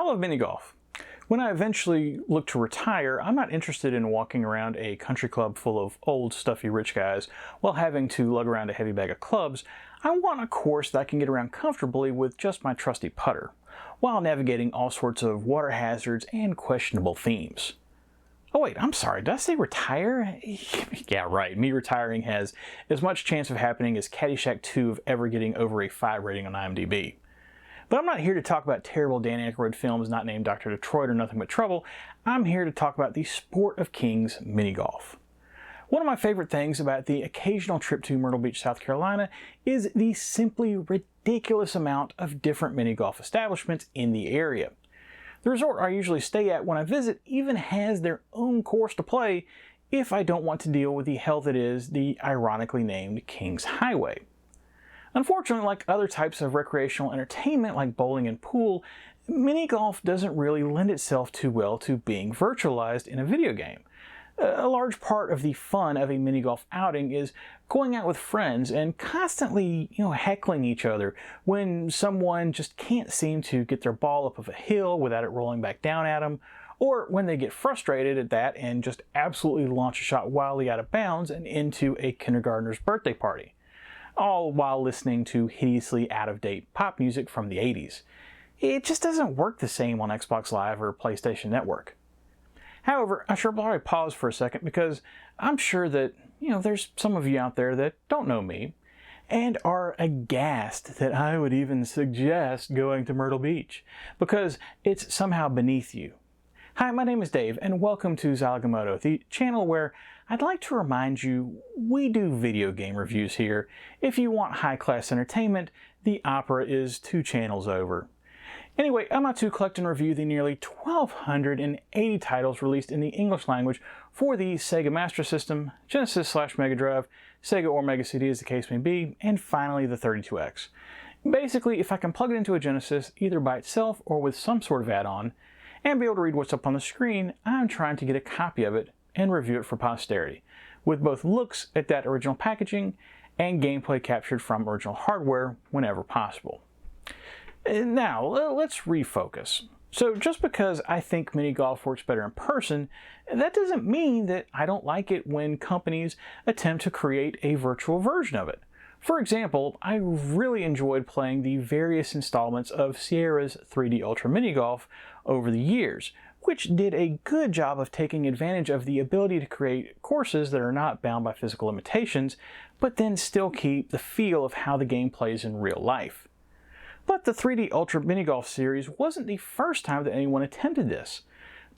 I love mini golf. When I eventually look to retire, I'm not interested in walking around a country club full of old, stuffy rich guys while having to lug around a heavy bag of clubs. I want a course that I can get around comfortably with just my trusty putter, while navigating all sorts of water hazards and questionable themes. Oh wait, I'm sorry, did I say retire? Yeah, right, me retiring has as much chance of happening as Caddyshack 2 of ever getting over a 5 rating on IMDb. But I'm not here to talk about terrible Dan Aykroyd films not named Dr. Detroit or Nothing But Trouble. I'm here to talk about the sport of kings, mini golf. One of my favorite things about the occasional trip to Myrtle Beach, South Carolina is the simply ridiculous amount of different mini golf establishments in the area. The resort I usually stay at when I visit even has their own course to play if I don't want to deal with the hell that is the ironically named Kings Highway. Unfortunately, like other types of recreational entertainment like bowling and pool, mini golf doesn't really lend itself too well to being virtualized in a video game. A large part of the fun of a mini golf outing is going out with friends and constantly, heckling each other when someone just can't seem to get their ball up of a hill without it rolling back down at them, or when they get frustrated at that and just absolutely launch a shot wildly out of bounds and into a kindergartner's birthday party, all while listening to hideously out-of-date pop music from the 80s. It just doesn't work the same on Xbox Live or PlayStation Network. However, I should probably pause for a second because I'm sure that, there's some of you out there that don't know me and are aghast that I would even suggest going to Myrtle Beach because it's somehow beneath you. Hi, my name is Dave and welcome to Zilog and Moto, the channel where I'd like to remind you we do video game reviews here. If you want high-class entertainment, the opera is 2 channels over. Anyway, I'm out to collect and review the nearly 1,280 titles released in the English language for the Sega Master System, Genesis/Mega Drive, Sega or Mega CD as the case may be, and finally the 32X. Basically, if I can plug it into a Genesis either by itself or with some sort of add-on, and be able to read what's up on the screen, I'm trying to get a copy of it and review it for posterity, with both looks at that original packaging and gameplay captured from original hardware whenever possible. Now, let's refocus. So just because I think mini golf works better in person, that doesn't mean that I don't like it when companies attempt to create a virtual version of it. For example, I really enjoyed playing the various installments of Sierra's 3D Ultra Mini Golf over the years, which did a good job of taking advantage of the ability to create courses that are not bound by physical limitations, but then still keep the feel of how the game plays in real life. But the 3D Ultra Mini Golf series wasn't the first time that anyone attempted this.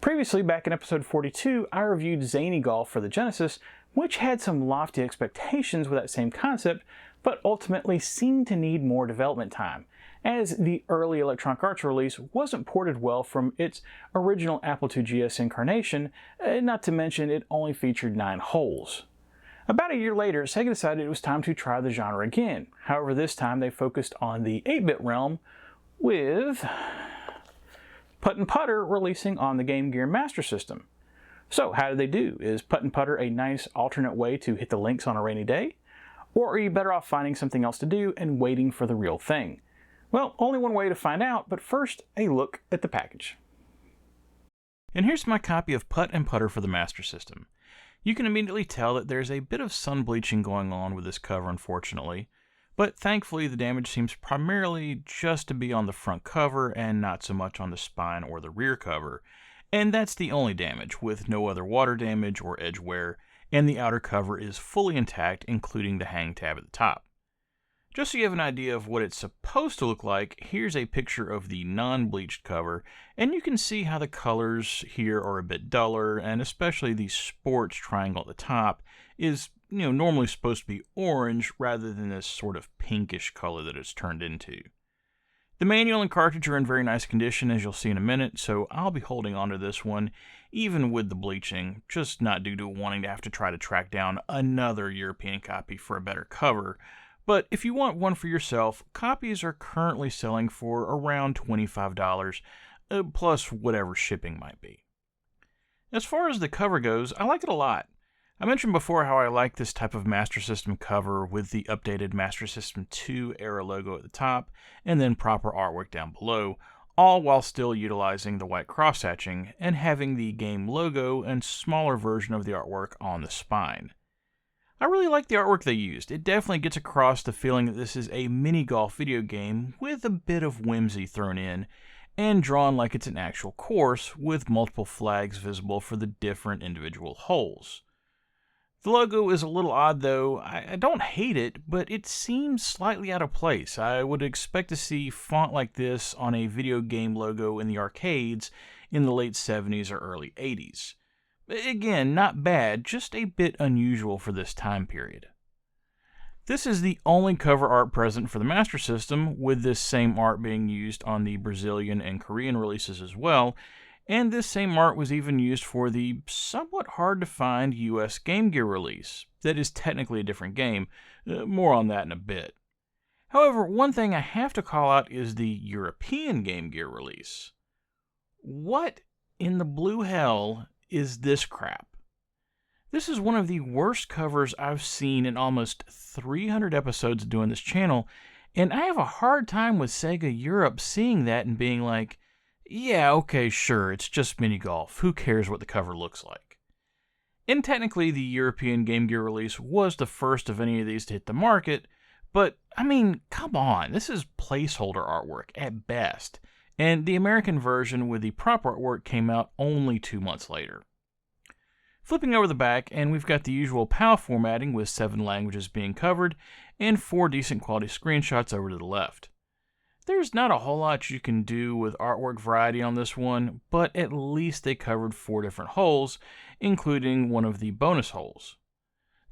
Previously, back in episode 42, I reviewed Zany Golf for the Genesis, which had some lofty expectations with that same concept, but ultimately seemed to need more development time, as the early Electronic Arts release wasn't ported well from its original Apple II GS incarnation, not to mention it only featured 9 holes. About a year later, Sega decided it was time to try the genre again. However, this time they focused on the 8-bit realm with Putt Putter releasing on the Game Gear Master System. So how did they do? Is Putt Putter a nice alternate way to hit the links on a rainy day? Or are you better off finding something else to do and waiting for the real thing? Well, only one way to find out, but first, a look at the package. And here's my copy of Putt Putter for the Master System. You can immediately tell that there's a bit of sun bleaching going on with this cover, unfortunately, but thankfully the damage seems primarily just to be on the front cover and not so much on the spine or the rear cover, and that's the only damage, with no other water damage or edge wear, and the outer cover is fully intact, including the hang tab at the top. Just so you have an idea of what it's supposed to look like, here's a picture of the non-bleached cover, and you can see how the colors here are a bit duller, and especially the sports triangle at the top is, normally supposed to be orange rather than this sort of pinkish color that it's turned into. The manual and cartridge are in very nice condition, as you'll see in a minute, so I'll be holding on to this one, even with the bleaching, just not due to wanting to have to try to track down another European copy for a better cover. But if you want one for yourself, copies are currently selling for around $25, plus whatever shipping might be. As far as the cover goes, I like it a lot. I mentioned before how I like this type of Master System cover with the updated Master System 2 era logo at the top, and then proper artwork down below, all while still utilizing the white cross-hatching and having the game logo and smaller version of the artwork on the spine. I really like the artwork they used. It definitely gets across the feeling that this is a mini-golf video game with a bit of whimsy thrown in, and drawn like it's an actual course with multiple flags visible for the different individual holes. The logo is a little odd though. I don't hate it, but it seems slightly out of place. I would expect to see font like this on a video game logo in the arcades in the late 70s or early 80s. Again, not bad, just a bit unusual for this time period. This is the only cover art present for the Master System, with this same art being used on the Brazilian and Korean releases as well, and this same art was even used for the somewhat hard-to-find US Game Gear release. That is technically a different game. More on that in a bit. However, one thing I have to call out is the European Game Gear release. What in the blue hell is this crap? This is one of the worst covers I've seen in almost 300 episodes of doing this channel, and I have a hard time with Sega Europe seeing that and being like, yeah, okay, sure, it's just mini golf. Who cares what the cover looks like? And technically, the European Game Gear release was the first of any of these to hit the market, but, I mean, come on, this is placeholder artwork at best, and the American version with the proper artwork came out only 2 months later. Flipping over the back, and we've got the usual PAL formatting with 7 languages being covered, and 4 decent quality screenshots over to the left. There's not a whole lot you can do with artwork variety on this one, but at least they covered 4 different holes, including one of the bonus holes.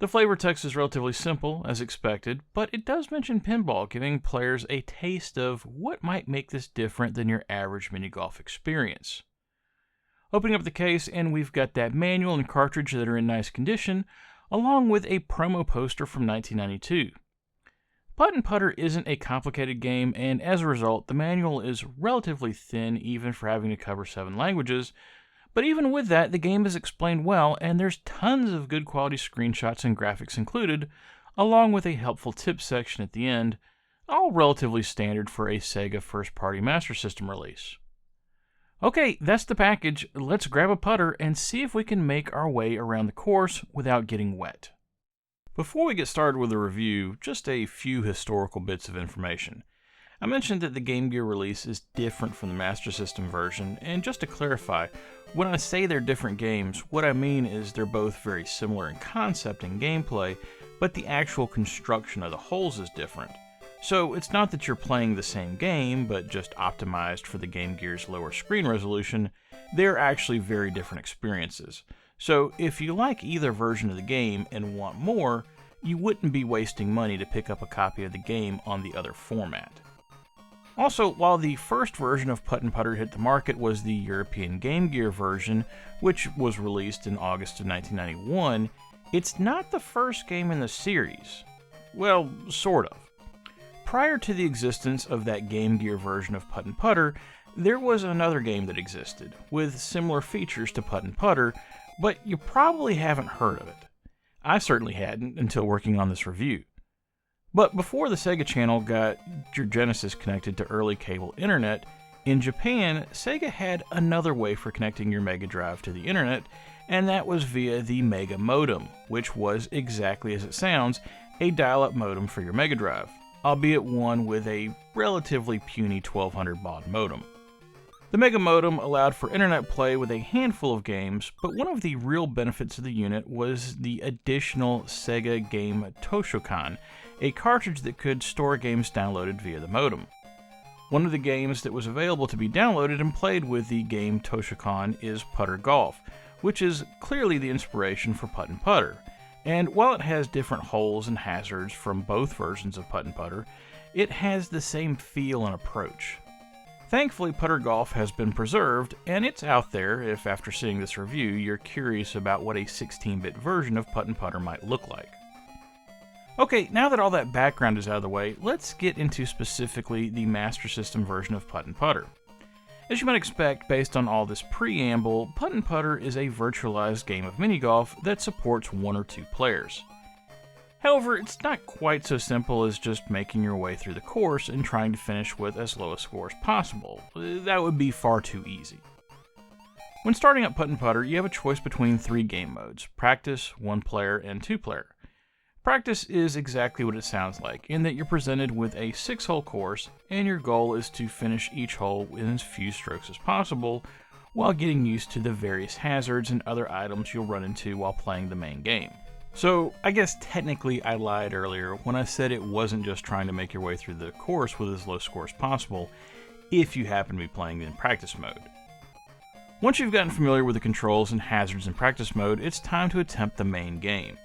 The flavor text is relatively simple, as expected, but it does mention pinball, giving players a taste of what might make this different than your average mini-golf experience. Opening up the case, and we've got that manual and cartridge that are in nice condition, along with a promo poster from 1992. Putt Putter isn't a complicated game, and as a result, the manual is relatively thin even for having to cover 7 languages, but even with that, the game is explained well, and there's tons of good quality screenshots and graphics included, along with a helpful tips section at the end, all relatively standard for a Sega first-party Master System release. Okay, that's the package. Let's grab a putter and see if we can make our way around the course without getting wet. Before we get started with the review, just a few historical bits of information. I mentioned that the Game Gear release is different from the Master System version, and just to clarify, when I say they're different games, what I mean is they're both very similar in concept and gameplay, but the actual construction of the holes is different. So it's not that you're playing the same game, but just optimized for the Game Gear's lower screen resolution. They're actually very different experiences. So if you like either version of the game and want more, you wouldn't be wasting money to pick up a copy of the game on the other format. Also, while the first version of Putt Putter hit the market was the European Game Gear version, which was released in August of 1991, it's not the first game in the series. Well, sort of. Prior to the existence of that Game Gear version of Putt Putter, there was another game that existed, with similar features to Putt Putter, but you probably haven't heard of it. I certainly hadn't until working on this review. But before the Sega channel got your Genesis connected to early cable internet, in Japan, Sega had another way for connecting your Mega Drive to the internet, and that was via the Mega Modem, which was exactly as it sounds, a dial-up modem for your Mega Drive, albeit one with a relatively puny 1200 baud modem. The Mega Modem allowed for internet play with a handful of games, but one of the real benefits of the unit was the additional Sega Game Toshokan, a cartridge that could store games downloaded via the modem. One of the games that was available to be downloaded and played with the Game Toshokan is Putter Golf, which is clearly the inspiration for Putt Putter. And while it has different holes and hazards from both versions of Putt Putter, it has the same feel and approach. Thankfully, Putter Golf has been preserved, and it's out there if after seeing this review you're curious about what a 16-bit version of Putt Putter might look like. Okay, now that all that background is out of the way, let's get into specifically the Master System version of Putt Putter. As you might expect, based on all this preamble, Putt Putter is a virtualized game of mini-golf that supports 1 or 2 players. However, it's not quite so simple as just making your way through the course and trying to finish with as low a score as possible. That would be far too easy. When starting up Putt Putter, you have a choice between 3 game modes: practice, 1 player, and 2 player. Practice is exactly what it sounds like, in that you're presented with a 6-hole course, and your goal is to finish each hole in as few strokes as possible, while getting used to the various hazards and other items you'll run into while playing the main game. So, I guess technically I lied earlier when I said it wasn't just trying to make your way through the course with as low score as possible, if you happen to be playing in practice mode. Once you've gotten familiar with the controls and hazards in practice mode, it's time to attempt the main game.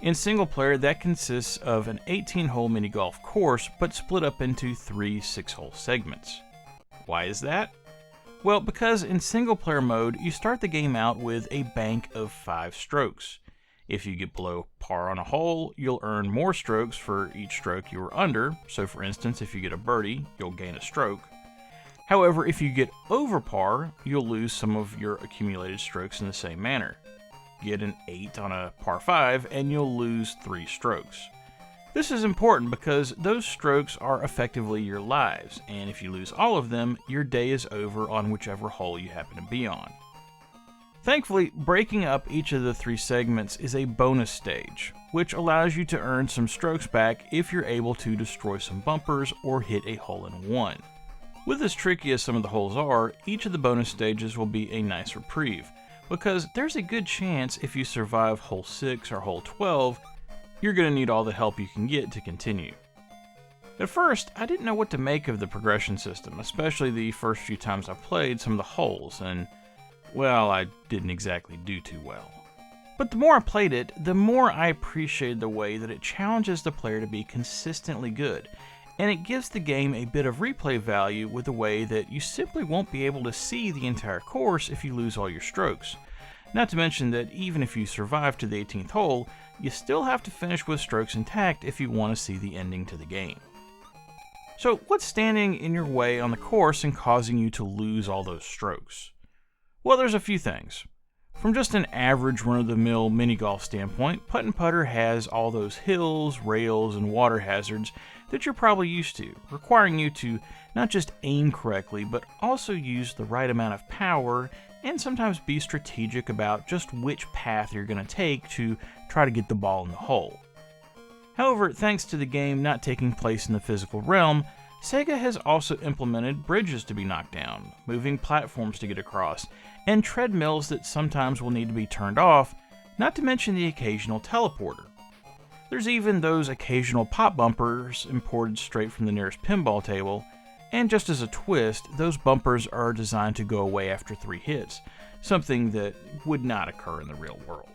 In single player, that consists of an 18-hole mini golf course, but split up into 3 6-hole segments. Why is that? Well, because in single player mode, you start the game out with a bank of 5 strokes. If you get below par on a hole, you'll earn more strokes for each stroke you were under. So for instance, if you get a birdie, you'll gain a stroke. However, if you get over par, you'll lose some of your accumulated strokes in the same manner. Get an 8 on a par 5 and you'll lose 3 strokes. This is important because those strokes are effectively your lives, and if you lose all of them, your day is over on whichever hole you happen to be on. Thankfully, breaking up each of the 3 segments is a bonus stage, which allows you to earn some strokes back if you're able to destroy some bumpers or hit a hole-in-one. With as tricky as some of the holes are, each of the bonus stages will be a nice reprieve, because there's a good chance if you survive hole 6 or hole 12, you're going to need all the help you can get to continue. At first, I didn't know what to make of the progression system, especially the first few times I played some of the holes, and, well, I didn't exactly do too well. But the more I played it, the more I appreciated the way that it challenges the player to be consistently good, and it gives the game a bit of replay value with the way that you simply won't be able to see the entire course if you lose all your strokes. Not to mention that even if you survive to the 18th hole, you still have to finish with strokes intact if you want to see the ending to the game. So what's standing in your way on the course and causing you to lose all those strokes? Well, there's a few things. From just an average run-of-the-mill mini-golf standpoint, Putt Putter has all those hills, rails, and water hazards that you're probably used to, requiring you to not just aim correctly, but also use the right amount of power and sometimes be strategic about just which path you're going to take to try to get the ball in the hole. However, thanks to the game not taking place in the physical realm, Sega has also implemented bridges to be knocked down, moving platforms to get across, and treadmills that sometimes will need to be turned off, not to mention the occasional teleporter. There's even those occasional pop bumpers imported straight from the nearest pinball table, and just as a twist, those bumpers are designed to go away after 3 hits, something that would not occur in the real world.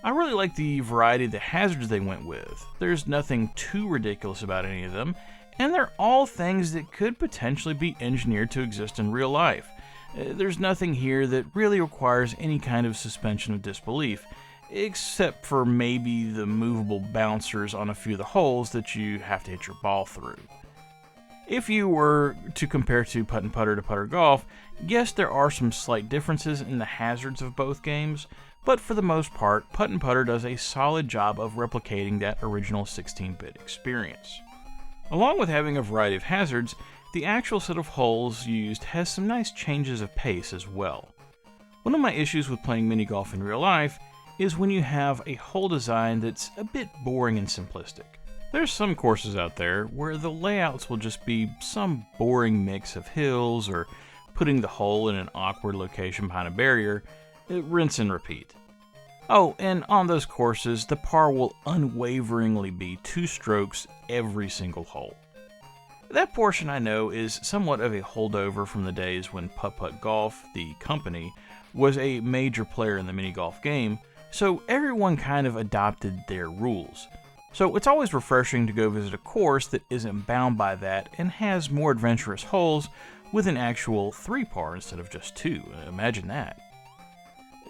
I really like the variety of the hazards they went with. There's nothing too ridiculous about any of them, and they're all things that could potentially be engineered to exist in real life. There's nothing here that really requires any kind of suspension of disbelief, except for maybe the movable bouncers on a few of the holes that you have to hit your ball through. If you were to compare to Putt Putter to Putter Golf, yes, there are some slight differences in the hazards of both games, but for the most part, Putt Putter does a solid job of replicating that original 16-bit experience. Along with having a variety of hazards, the actual set of holes used has some nice changes of pace as well. One of my issues with playing mini golf in real life is when you have a hole design that's a bit boring and simplistic. There's some courses out there where the layouts will just be some boring mix of hills or putting the hole in an awkward location behind a barrier, rinse and repeat. Oh, and on those courses, the par will unwaveringly be 2 strokes every single hole. That portion, I know, is somewhat of a holdover from the days when Putt Putt Golf, the company, was a major player in the mini golf game, so everyone kind of adopted their rules. So it's always refreshing to go visit a course that isn't bound by that and has more adventurous holes with an actual 3 par instead of just 2. Imagine that.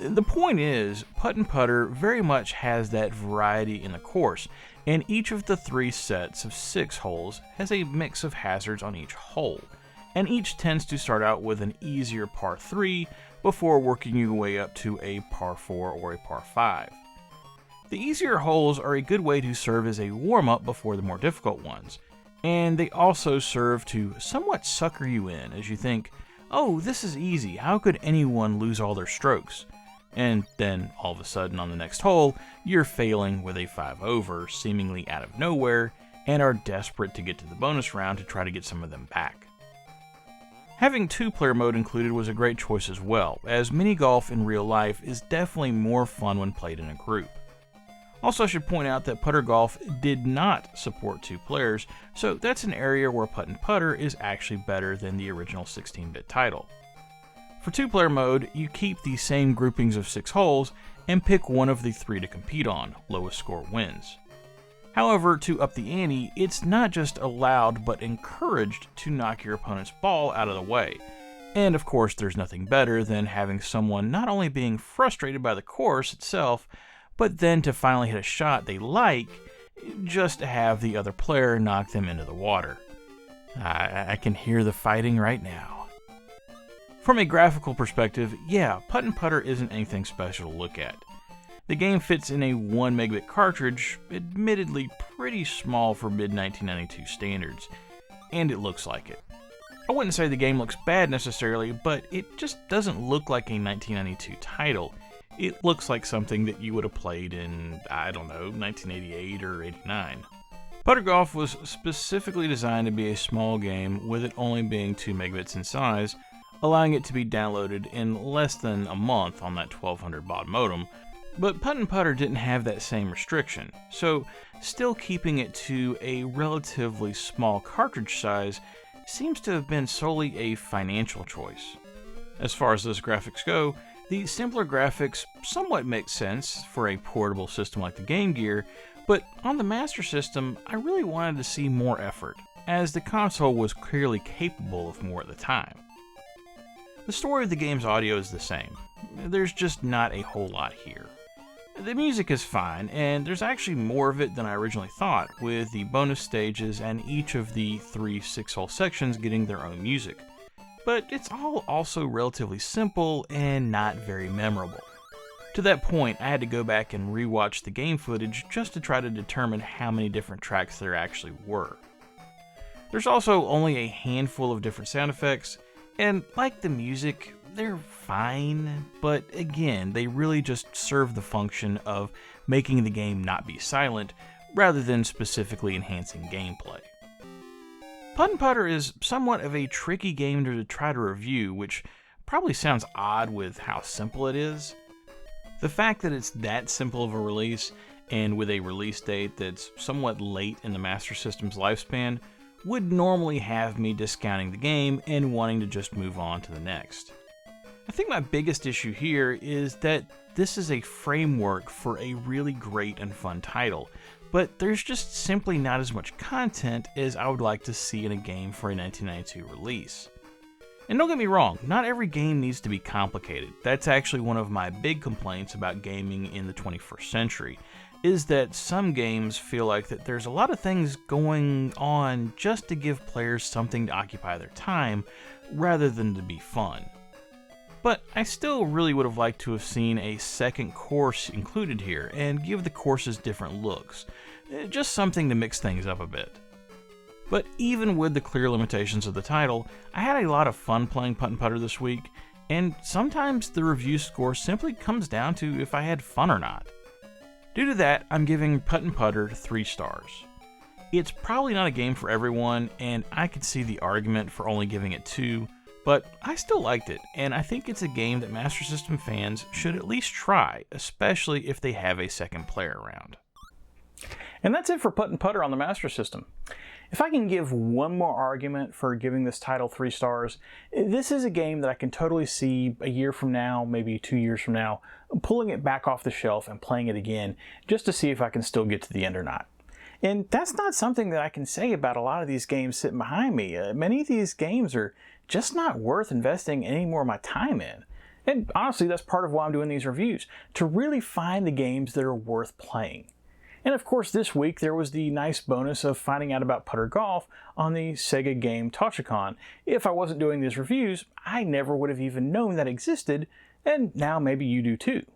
The point is, Putt Putter very much has that variety in the course, and each of the 3 sets of 6 holes has a mix of hazards on each hole, and each tends to start out with an easier par 3 before working your way up to a par 4 or a par 5. The easier holes are a good way to serve as a warm-up before the more difficult ones, and they also serve to somewhat sucker you in as you think, oh, this is easy, how could anyone lose all their strokes? And then, all of a sudden on the next hole, you're failing with a 5-over, seemingly out of nowhere, and are desperate to get to the bonus round to try to get some of them back. Having 2-player mode included was a great choice as well, as mini golf in real life is definitely more fun when played in a group. Also, I should point out that putter golf did not support 2 players, so that's an area where Putt Putter is actually better than the original 16-bit title. For 2-player mode, you keep the same groupings of 6 holes and pick one of the 3 to compete on, lowest score wins. However, to up the ante, it's not just allowed but encouraged to knock your opponent's ball out of the way. And of course, there's nothing better than having someone not only being frustrated by the course itself, but then to finally hit a shot they like, just to have the other player knock them into the water. I can hear the fighting right now. From a graphical perspective, yeah, Putt Putter isn't anything special to look at. The game fits in a 1 megabit cartridge, admittedly pretty small for mid-1992 standards, and it looks like it. I wouldn't say the game looks bad necessarily, but it just doesn't look like a 1992 title. It looks like something that you would have played in, I don't know, 1988 or 89. Putter Golf was specifically designed to be a small game, with it only being 2 megabits in size, allowing it to be downloaded in less than a month on that 1200 baud modem, but Putt Putter didn't have that same restriction, so still keeping it to a relatively small cartridge size seems to have been solely a financial choice. As far as those graphics go, the simpler graphics somewhat make sense for a portable system like the Game Gear, but on the Master System, I really wanted to see more effort, as the console was clearly capable of more at the time. The story of the game's audio is the same. There's just not a whole lot here. The music is fine, and there's actually more of it than I originally thought, with the bonus stages and each of the 3 6-hole sections getting their own music. But it's all also relatively simple and not very memorable. To that point, I had to go back and rewatch the game footage just to try to determine how many different tracks there actually were. There's also only a handful of different sound effects, and like the music, they're fine, but again, they really just serve the function of making the game not be silent, rather than specifically enhancing gameplay. Putt Putter is somewhat of a tricky game to try to review, which probably sounds odd with how simple it is. The fact that it's that simple of a release, and with a release date that's somewhat late in the Master System's lifespan, would normally have me discounting the game and wanting to just move on to the next. I think my biggest issue here is that this is a framework for a really great and fun title, but there's just simply not as much content as I would like to see in a game for a 1992 release. And don't get me wrong, not every game needs to be complicated. That's actually one of my big complaints about gaming in the 21st century, is that some games feel like that there's a lot of things going on just to give players something to occupy their time, rather than to be fun. But I still really would have liked to have seen a second course included here and give the courses different looks. Just something to mix things up a bit. But even with the clear limitations of the title, I had a lot of fun playing Putt Putter this week, and sometimes the review score simply comes down to if I had fun or not. Due to that, I'm giving Putt Putter 3 stars. It's probably not a game for everyone, and I could see the argument for only giving it 2, but I still liked it, and I think it's a game that Master System fans should at least try, especially if they have a second player around. And that's it for Putt Putter on the Master System. If I can give one more argument for giving this title 3 stars, this is a game that I can totally see a year from now, maybe 2 years from now, pulling it back off the shelf and playing it again, just to see if I can still get to the end or not. And that's not something that I can say about a lot of these games sitting behind me. Many of these games are just not worth investing any more of my time in. And honestly, that's part of why I'm doing these reviews, to really find the games that are worth playing. And of course, this week there was the nice bonus of finding out about Putter Golf on the Sega game Tochicon. If I wasn't doing these reviews, I never would have even known that existed, and now maybe you do too.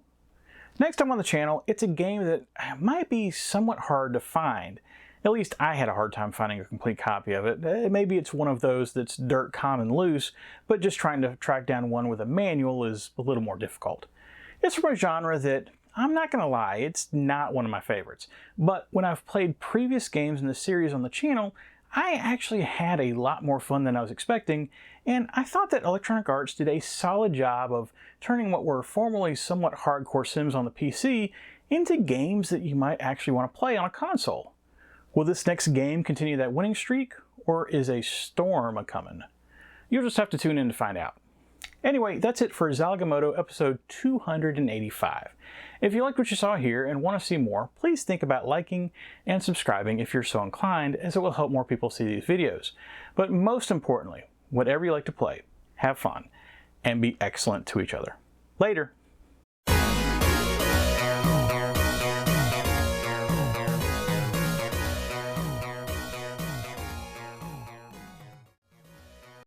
Next time on the channel, it's a game that might be somewhat hard to find. At least I had a hard time finding a complete copy of it. Maybe it's one of those that's dirt common loose, but just trying to track down one with a manual is a little more difficult. It's from a genre that, I'm not going to lie, it's not one of my favorites. But when I've played previous games in the series on the channel, I actually had a lot more fun than I was expecting, and I thought that Electronic Arts did a solid job of turning what were formerly somewhat hardcore sims on the PC into games that you might actually want to play on a console. Will this next game continue that winning streak, or is a storm a-coming? You'll just have to tune in to find out. Anyway, that's it for Zilog and Moto episode 285. If you liked what you saw here and want to see more, please think about liking and subscribing if you're so inclined, as it will help more people see these videos. But most importantly, whatever you like to play, have fun and be excellent to each other. Later!